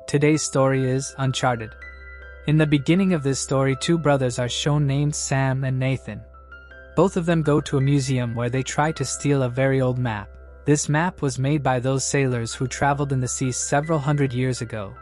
Today's story is Uncharted. In the beginning of this story, two brothers are shown named Sam and Nathan. Both of them go to a museum where they try to steal a very old map. This map was made by those sailors who traveled in the sea several hundred years ago,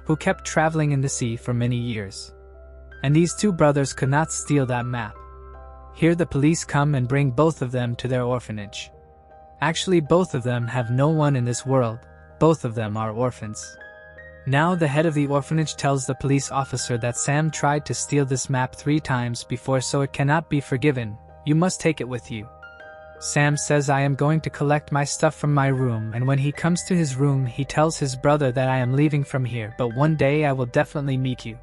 who kept traveling in the sea for many years. And these two brothers could not steal that map. Here the police come and bring both of them to their orphanage. Actually, both of them have no one in this world. Both of them are orphans. Now the head of the orphanage tells the police officer that Sam tried to steal this map 3 times before, so it cannot be forgiven. You must take it with you. Sam says, I am going to collect my stuff from my room, and when he comes to his room he tells his brother that I am leaving from here, but one day I will definitely meet you.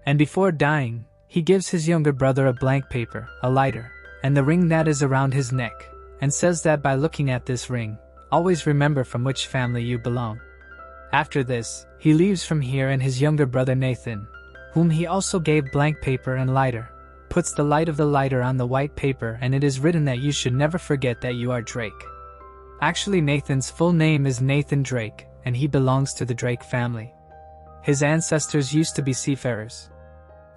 And before dying, he gives his younger brother a blank paper, a lighter, and the ring that is around his neck, and says that by looking at this ring, always remember from which family you belong. After this, he leaves from here, and his younger brother Nathan, whom he also gave blank paper and lighter, puts the light of the lighter on the white paper, and it is written that you should never forget that you are Drake. Actually, Nathan's full name is Nathan Drake, and he belongs to the Drake family. His ancestors used to be seafarers.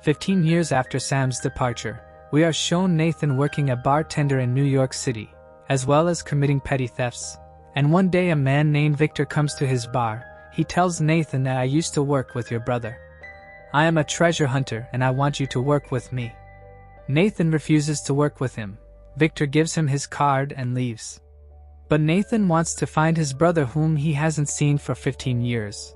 15 years after Sam's departure, we are shown Nathan working a bartender in New York City, as well as committing petty thefts. And one day a man named Victor comes to his bar. He tells Nathan that I used to work with your brother. I am a treasure hunter and I want you to work with me. Nathan refuses to work with him. Victor gives him his card and leaves. But Nathan wants to find his brother, whom he hasn't seen for 15 years.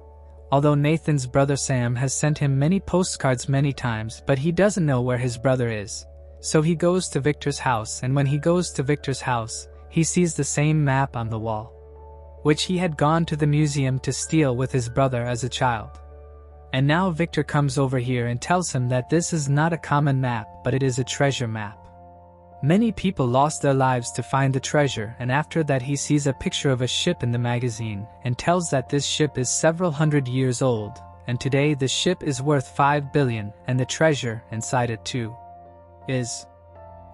Although Nathan's brother Sam has sent him many postcards many times, but he doesn't know where his brother is. So he goes to Victor's house, and when he goes to Victor's house, he sees the same map on the wall, which he had gone to the museum to steal with his brother as a child. And now Victor comes over here and tells him that this is not a common map, but it is a treasure map. Many people lost their lives to find the treasure, and after that he sees a picture of a ship in the magazine and tells that this ship is several hundred years old, and today the ship is worth 5 billion, and the treasure inside it too is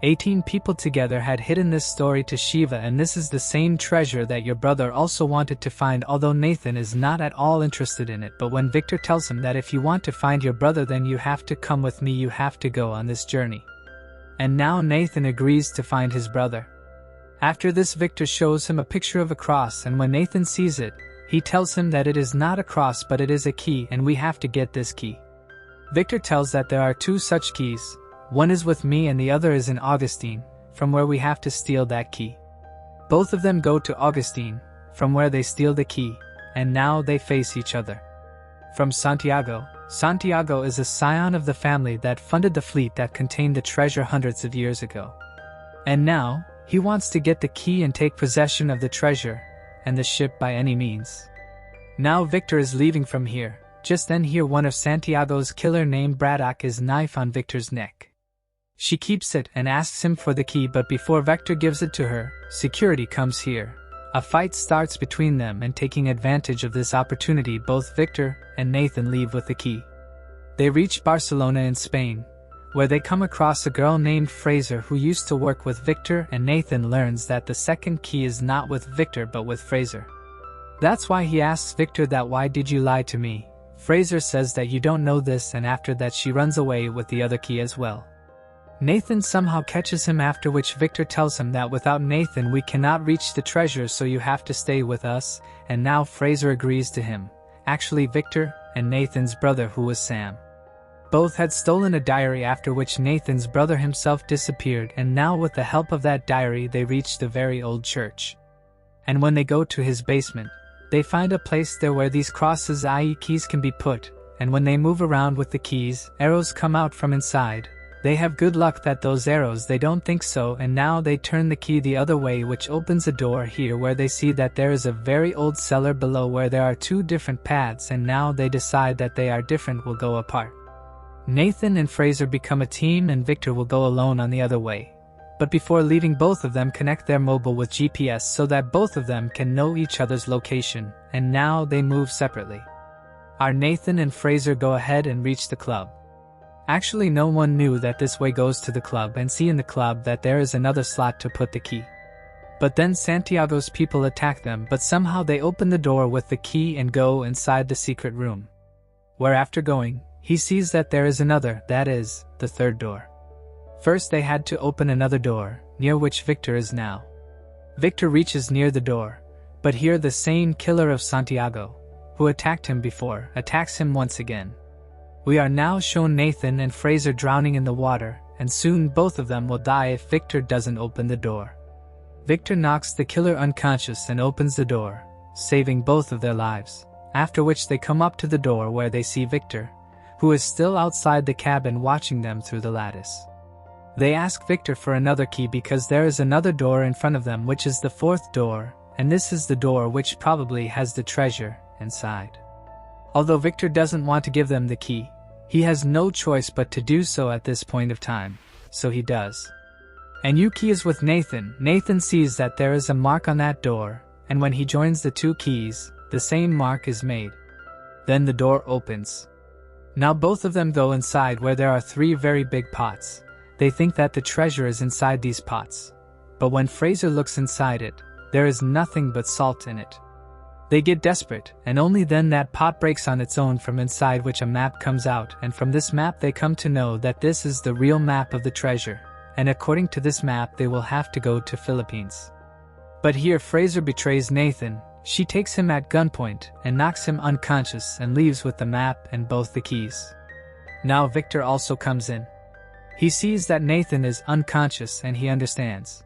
18 people together had hidden this story to Shiva, and this is the same treasure that your brother also wanted to find, although Nathan is not at all interested in it. But when Victor tells him that if you want to find your brother, then you have to come with me, you have to go on this journey. And now Nathan agrees to find his brother. After this, Victor shows him a picture of a cross, and when Nathan sees it, he tells him that it is not a cross but it is a key, and we have to get this key. Victor tells that there are 2 such keys. One is with me and the other is in Augustine, from where we have to steal that key. Both of them go to Augustine, from where they steal the key, and now they face each other. From Santiago. Santiago is a scion of the family that funded the fleet that contained the treasure hundreds of years ago. And now, he wants to get the key and take possession of the treasure and the ship by any means. Now Victor is leaving from here. Just then here one of Santiago's killer named Braddock is knife on Victor's neck. She keeps it and asks him for the key, but before Victor gives it to her, security comes here. A fight starts between them, and taking advantage of this opportunity, both Victor and Nathan leave with the key. They reach Barcelona in Spain, where they come across a girl named Fraser who used to work with Victor, and Nathan learns that the second key is not with Victor but with Fraser. That's why he asks Victor that why did you lie to me? Fraser says that you don't know this, and after that she runs away with the other key as well. Nathan somehow catches him, after which Victor tells him that without Nathan we cannot reach the treasure, so you have to stay with us, and now Fraser agrees to him. Actually, Victor and Nathan's brother, who was Sam, both had stolen a diary, after which Nathan's brother himself disappeared, and now with the help of that diary they reach the very old church. And when they go to his basement, they find a place there where these crosses, i.e. keys, can be put, and when they move around with the keys, arrows come out from inside. They have good luck that those arrows, they don't think so, and now they turn the key the other way, which opens a door here where they see that there is a very old cellar below where there are 2 different paths, and now they decide that they are different, will go apart. Nathan and Fraser become a team, and Victor will go alone on the other way. But before leaving, both of them connect their mobile with GPS so that both of them can know each other's location, and now they move separately. Our Nathan and Fraser go ahead and reach the club. Actually, no one knew that this way goes to the club, and see in the club that there is another slot to put the key. But then Santiago's people attack them, but somehow they open the door with the key and go inside the secret room. where after going, he sees that there is another, that is, the third door. First they had to open another door, near which Victor is now. Victor reaches near the door, but here the same killer of Santiago, who attacked him before, attacks him once again. We are now shown Nathan and Fraser drowning in the water, and soon both of them will die if Victor doesn't open the door. Victor knocks the killer unconscious and opens the door, saving both of their lives, after which they come up to the door where they see Victor, who is still outside the cabin watching them through the lattice. They ask Victor for another key because there is another door in front of them which is the fourth door, and this is the door which probably has the treasure inside. Although Victor doesn't want to give them the key, he has no choice but to do so at this point of time, so he does. And Yuki is with Nathan. Nathan sees that there is a mark on that door, and when he joins the two keys, the same mark is made. Then the door opens. Now both of them go inside where there are 3 very big pots. They think that the treasure is inside these pots. But when Fraser looks inside it, there is nothing but salt in it. They get desperate, and only then that pot breaks on its own from inside which a map comes out, and from this map they come to know that this is the real map of the treasure, and according to this map they will have to go to Philippines. But here Fraser betrays Nathan. She takes him at gunpoint and knocks him unconscious and leaves with the map and both the keys. Now Victor also comes in. He sees that Nathan is unconscious and he understands.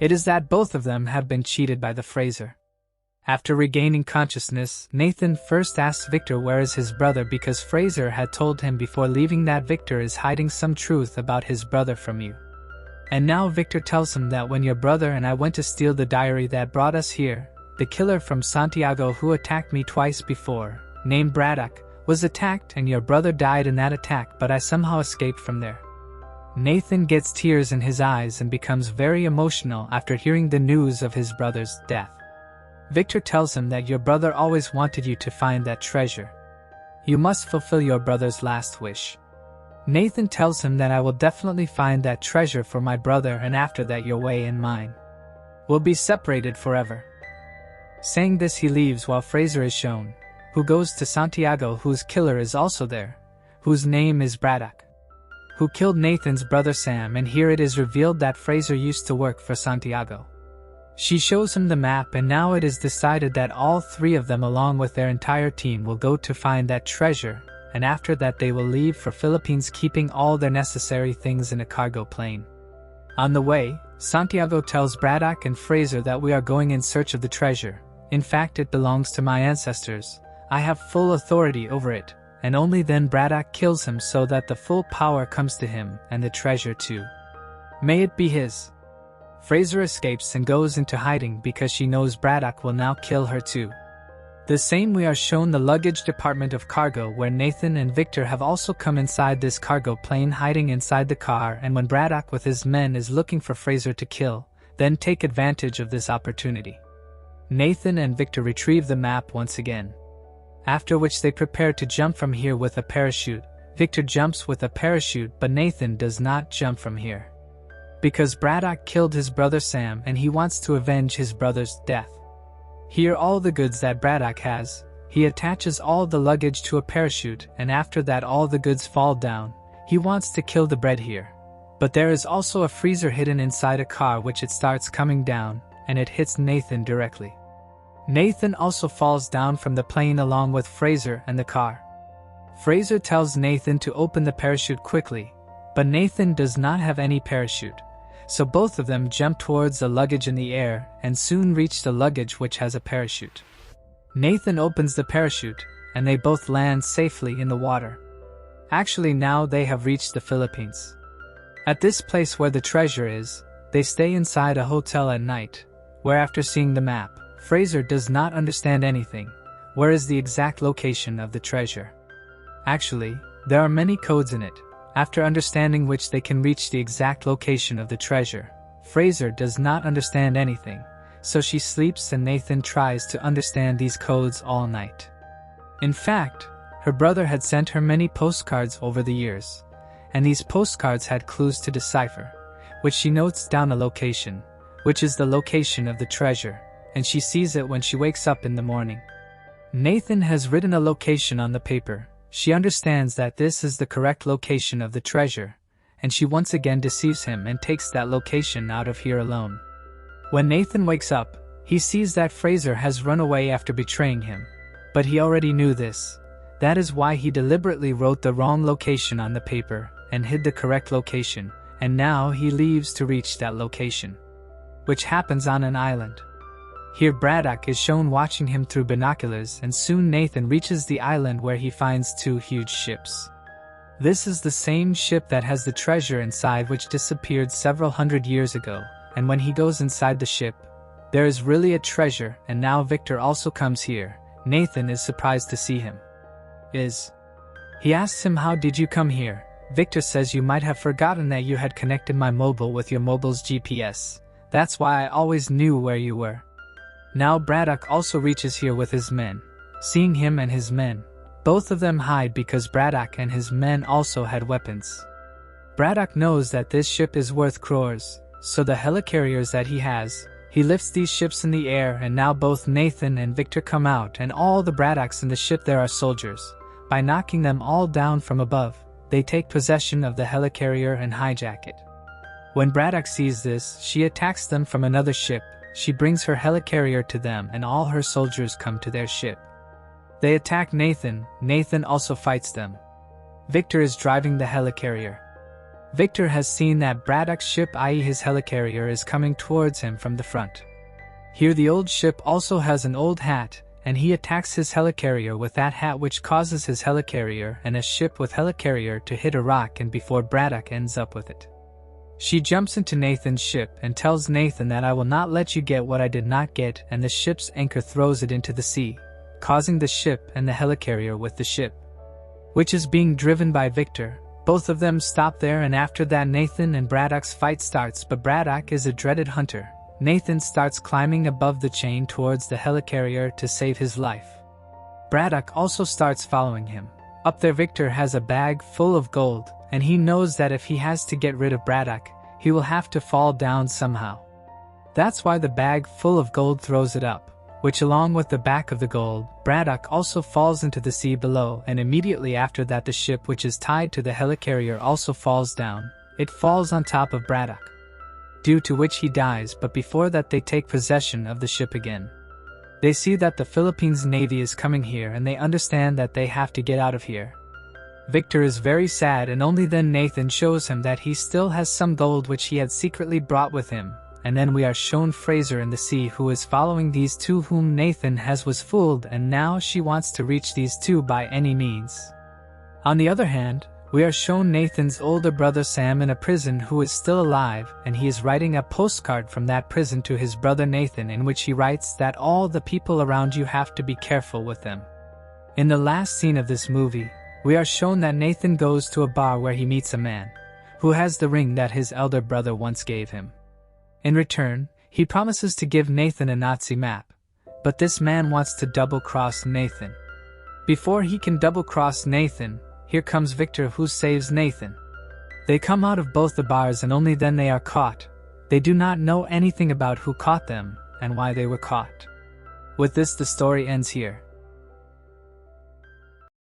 It is that both of them have been cheated by the Fraser. After regaining consciousness, Nathan first asks Victor where is his brother because Fraser had told him before leaving that Victor is hiding some truth about his brother from you. And now Victor tells him that when your brother and I went to steal the diary that brought us here, the killer from Santiago who attacked me twice before, named Braddock, was attacked and your brother died in that attack, but I somehow escaped from there. Nathan gets tears in his eyes and becomes very emotional after hearing the news of his brother's death. Victor tells him that your brother always wanted you to find that treasure. You must fulfill your brother's last wish. Nathan tells him that I will definitely find that treasure for my brother, and after that your way and mine will be separated forever. Saying this he leaves while Fraser is shown, who goes to Santiago whose killer is also there, whose name is Braddock, who killed Nathan's brother Sam, and here it is revealed that Fraser used to work for Santiago. She shows him the map and now it is decided that all 3 of them along with their entire team will go to find that treasure, and after that they will leave for Philippines keeping all their necessary things in a cargo plane. On the way, Santiago tells Braddock and Fraser that we are going in search of the treasure. In fact, it belongs to my ancestors. I have full authority over it, and only then Braddock kills him so that the full power comes to him and the treasure too. May it be his. Fraser escapes and goes into hiding because she knows Braddock will now kill her too. The same we are shown the luggage department of cargo where Nathan and Victor have also come inside this cargo plane hiding inside the car, and when Braddock with his men is looking for Fraser to kill, then take advantage of this opportunity. Nathan and Victor retrieve the map once again. After which they prepare to jump from here with a parachute. Victor jumps with a parachute, but Nathan does not jump from here. Because Braddock killed his brother Sam and he wants to avenge his brother's death. Here all the goods that Braddock has, he attaches all the luggage to a parachute, and after that all the goods fall down. He wants to kill the bread here. But there is also a freezer hidden inside a car which it starts coming down, and it hits Nathan directly. Nathan also falls down from the plane along with Fraser and the car. Fraser tells Nathan to open the parachute quickly, but Nathan does not have any parachute. So both of them jump towards the luggage in the air and soon reach the luggage which has a parachute. Nathan opens the parachute and they both land safely in the water. Actually now they have reached the Philippines. At this place where the treasure is, they stay inside a hotel at night, where after seeing the map, Fraser does not understand anything. Where is the exact location of the treasure? Actually, there are many codes in it. After understanding which they can reach the exact location of the treasure. Fraser does not understand anything, so she sleeps and Nathan tries to understand these codes all night. In fact, her brother had sent her many postcards over the years, and these postcards had clues to decipher, which she notes down a location, which is the location of the treasure, and she sees it when she wakes up in the morning. Nathan has written a location on the paper, She understands that this is the correct location of the treasure, and she once again deceives him and takes that location out of here alone. When Nathan wakes up, he sees that Fraser has run away after betraying him, but he already knew this. That is why he deliberately wrote the wrong location on the paper and hid the correct location, and now he leaves to reach that location, which happens on an island. Here Braddock is shown watching him through binoculars, and soon Nathan reaches the island where he finds two huge ships. This is the same ship that has the treasure inside, which disappeared several hundred years ago, and when he goes inside the ship, there is really a treasure, and now Victor also comes here. Nathan is surprised to see him. He asks him, "How did you come here?" Victor says, "You might have forgotten that you had connected my mobile with your mobile's GPS. That's why I always knew where you were." Now Braddock also reaches here with his men. Seeing him and his men, both of them hide because Braddock and his men also had weapons. Braddock knows that this ship is worth crores, so the helicarriers that he lifts these ships in the air, and now both Nathan and Victor come out, and all the Braddocks in the ship there are soldiers. By knocking them all down from above, they take possession of the helicarrier and hijack it. When Braddock sees this, she attacks them from another ship. She brings her helicarrier to them, and all her soldiers come to their ship. They attack Nathan. Nathan also fights them. Victor is driving the helicarrier. Victor has seen that Braddock's ship, i.e. his helicarrier, is coming towards him from the front. Here the old ship also has an old hat, and he attacks his helicarrier with that hat, which causes his helicarrier and a ship with helicarrier to hit a rock, and before Braddock ends up with it. She jumps into Nathan's ship and tells Nathan that "I will not let you get what I did not get," and the ship's anchor throws it into the sea, causing the ship and the helicarrier with the ship, which is being driven by Victor. Both of them stop there, and after that Nathan and Braddock's fight starts, but Braddock is a dreaded hunter. Nathan starts climbing above the chain towards the helicarrier to save his life. Braddock also starts following him. Up there Victor has a bag full of gold, and he knows that if he has to get rid of Braddock, he will have to fall down somehow. That's why the bag full of gold throws it up, which along with the back of the gold, Braddock also falls into the sea below, and immediately after that the ship, which is tied to the helicarrier, also falls down. It falls on top of Braddock, due to which he dies, but before that they take possession of the ship again. They see that the Philippines Navy is coming here, and they understand that they have to get out of here. Victor is very sad, and only then Nathan shows him that he still has some gold which he had secretly brought with him, and then we are shown Fraser in the sea, who is following these two whom Nathan was fooled, and now she wants to reach these two by any means. On the other hand, we are shown Nathan's older brother Sam in a prison who is still alive, and he is writing a postcard from that prison to his brother Nathan, in which he writes that all the people around you have to be careful with them. In the last scene of this movie, we are shown that Nathan goes to a bar where he meets a man who has the ring that his elder brother once gave him. In return, he promises to give Nathan a Nazi map, but this man wants to double-cross Nathan. Before he can double-cross Nathan, here comes Victor, who saves Nathan. They come out of both the bars, and only then they are caught. They do not know anything about who caught them and why they were caught. With this, the story ends here.